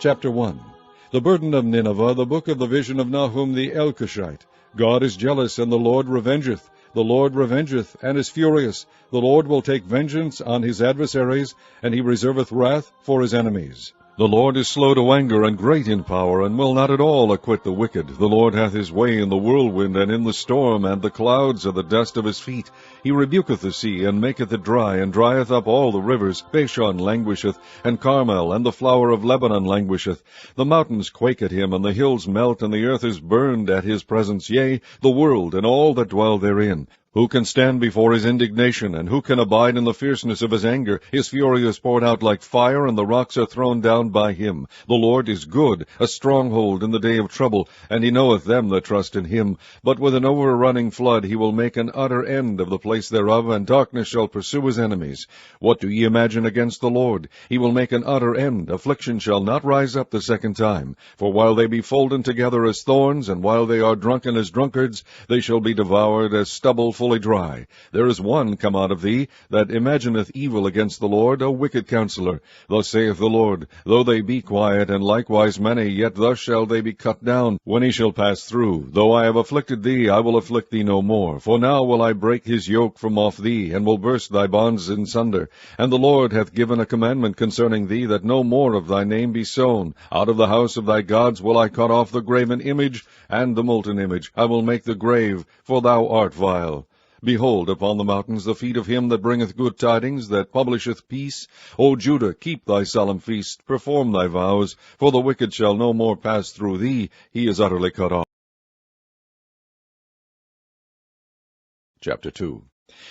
Chapter 1. The burden of Nineveh, the book of the vision of Nahum the Elkoshite. God is jealous, and the Lord revengeth. The Lord revengeth, and is furious. The Lord will take vengeance on his adversaries, and he reserveth wrath for his enemies. The Lord is slow to anger, and great in power, and will not at all acquit the wicked. The Lord hath his way in the whirlwind, and in the storm, and the clouds are the dust of his feet. He rebuketh the sea, and maketh it dry, and drieth up all the rivers. Bashan languisheth, and Carmel, and the flower of Lebanon languisheth. The mountains quake at him, and the hills melt, and the earth is burned at his presence, yea, the world, and all that dwell therein. Who can stand before his indignation, and who can abide in the fierceness of his anger? His fury is poured out like fire, and the rocks are thrown down by him. The Lord is good, a stronghold in the day of trouble, and he knoweth them that trust in him. But with an overrunning flood he will make an utter end of the place thereof, and darkness shall pursue his enemies. What do ye imagine against the Lord? He will make an utter end. Affliction shall not rise up the second time. For while they be folden together as thorns, and while they are drunken as drunkards, they shall be devoured as stubble fully dry. There is one come out of thee that imagineth evil against the Lord, a wicked counselor. Thus saith the Lord, though they be quiet, and likewise many, yet thus shall they be cut down, when he shall pass through. Though I have afflicted thee, I will afflict thee no more. For now will I break his yoke from off thee, and will burst thy bonds in sunder. And the Lord hath given a commandment concerning thee, that no more of thy name be sown. Out of the house of thy gods will I cut off the graven image, and the molten image. I will make the grave, for thou art vile. Behold, upon the mountains the feet of him that bringeth good tidings, that publisheth peace. O Judah, keep thy solemn feast, perform thy vows, for the wicked shall no more pass through thee, he is utterly cut off. Chapter 2.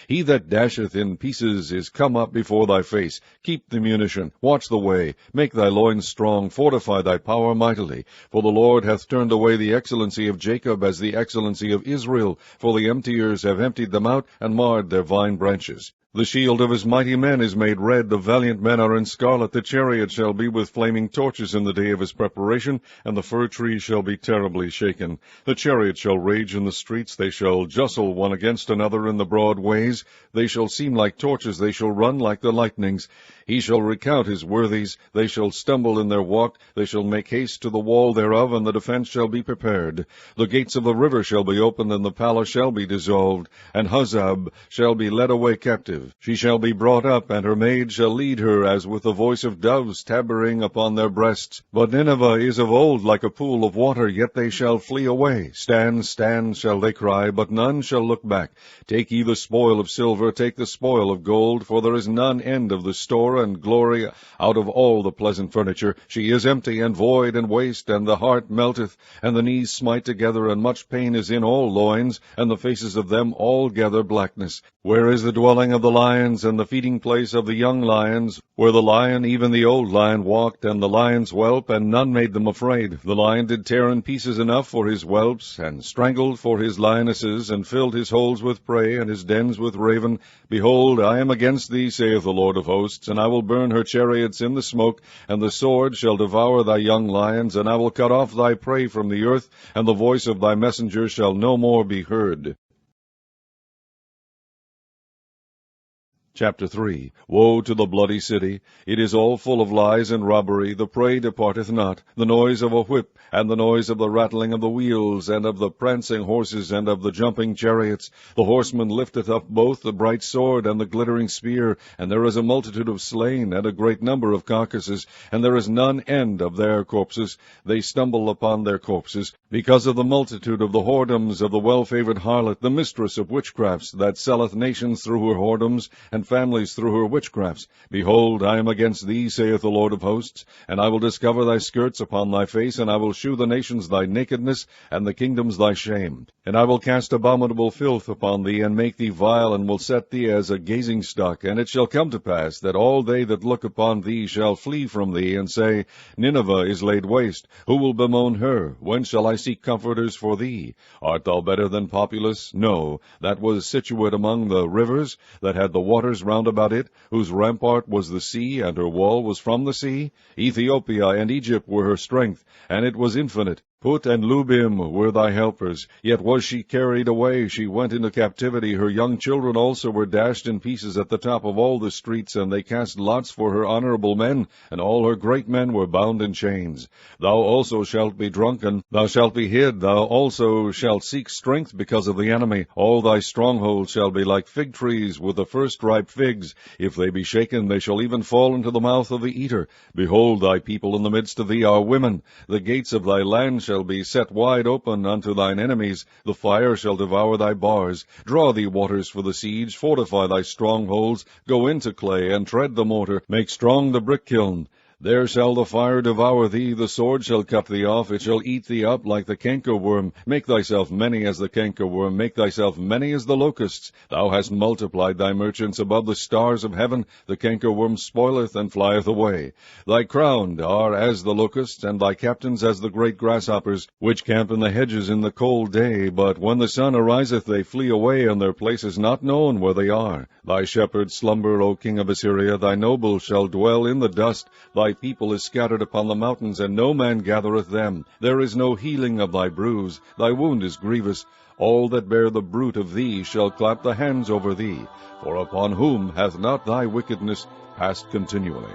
He that dasheth in pieces is come up before thy face. Keep the munition, watch the way, make thy loins strong, fortify thy power mightily. For the Lord hath turned away the excellency of Jacob as the excellency of Israel, for the emptiers have emptied them out, and marred their vine branches. The shield of his mighty men is made red, the valiant men are in scarlet. The chariot shall be with flaming torches in the day of his preparation, and the fir tree shall be terribly shaken. The chariot shall rage in the streets, they shall justle one against another in the broad ways. They shall seem like torches, they shall run like the lightnings. He shall recount his worthies, they shall stumble in their walk, they shall make haste to the wall thereof, and the defense shall be prepared. The gates of the river shall be opened, and the palace shall be dissolved, and Huzzab shall be led away captive. She shall be brought up, and her maid shall lead her, as with the voice of doves tabering upon their breasts. But Nineveh is of old like a pool of water, yet they shall flee away. Stand, stand, shall they cry, but none shall look back. Take ye the spoil of silver, take the spoil of gold, for there is none end of the store and glory out of all the pleasant furniture. She is empty and void and waste, and the heart melteth, and the knees smite together, and much pain is in all loins, and the faces of them altogether blackness. Where is the dwelling of the lions, and the feeding place of the young lions, where the lion, even the old lion, walked, and the lions whelp, and none made them afraid? The lion did tear in pieces enough for his whelps, and strangled for his lionesses, and filled his holes with prey, and his dens with raven. Behold, I am against thee, saith the Lord of hosts, and I will burn her chariots in the smoke, and the sword shall devour thy young lions, and I will cut off thy prey from the earth, and the voice of thy messengers shall no more be heard. Chapter 3. Woe to the bloody city! It is all full of lies and robbery. The prey departeth not. The noise of a whip, and the noise of the rattling of the wheels, and of the prancing horses, and of the jumping chariots. The horseman lifteth up both the bright sword and the glittering spear, and there is a multitude of slain, and a great number of carcasses, and there is none end of their corpses. They stumble upon their corpses, because of the multitude of the whoredoms of the well-favored harlot, the mistress of witchcrafts, that selleth nations through her whoredoms, and families through her witchcrafts. Behold, I am against thee, saith the Lord of hosts, and I will discover thy skirts upon thy face, and I will shew the nations thy nakedness, and the kingdoms thy shame. And I will cast abominable filth upon thee, and make thee vile, and will set thee as a gazing stock. And it shall come to pass, that all they that look upon thee shall flee from thee, and say, Nineveh is laid waste. Who will bemoan her? When shall I seek comforters for thee? Art thou better than Populus? No, that was situate among the rivers, that had the waters round about it, whose rampart was the sea, and her wall was from the sea. Ethiopia and Egypt were her strength, and it was infinite. Put and Lubim were thy helpers, yet was she carried away, she went into captivity. Her young children also were dashed in pieces at the top of all the streets, and they cast lots for her honorable men, and all her great men were bound in chains. Thou also shalt be drunken, thou shalt be hid, thou also shalt seek strength because of the enemy. All thy strongholds shall be like fig trees with the first ripe figs. If they be shaken, they shall even fall into the mouth of the eater. Behold, thy people in the midst of thee are women. The gates of thy land shall be set wide open unto thine enemies. The fire shall devour thy bars. Draw thee waters for the siege. Fortify thy strongholds. Go into clay, and tread the mortar. Make strong the brick kiln. There shall the fire devour thee, the sword shall cut thee off, it shall eat thee up like the cankerworm. Make thyself many as the cankerworm, make thyself many as the locusts. Thou hast multiplied thy merchants above the stars of heaven, the cankerworm spoileth and flieth away. Thy crowned are as the locusts, and thy captains as the great grasshoppers, which camp in the hedges in the cold day, but when the sun ariseth they flee away, and their place is not known where they are. Thy shepherds slumber, O king of Assyria, thy nobles shall dwell in the dust. Thy people is scattered upon the mountains, and no man gathereth them. There is no healing of thy bruise, thy wound is grievous. All that bear the bruit of thee shall clap the hands over thee, for upon whom hath not thy wickedness passed continually?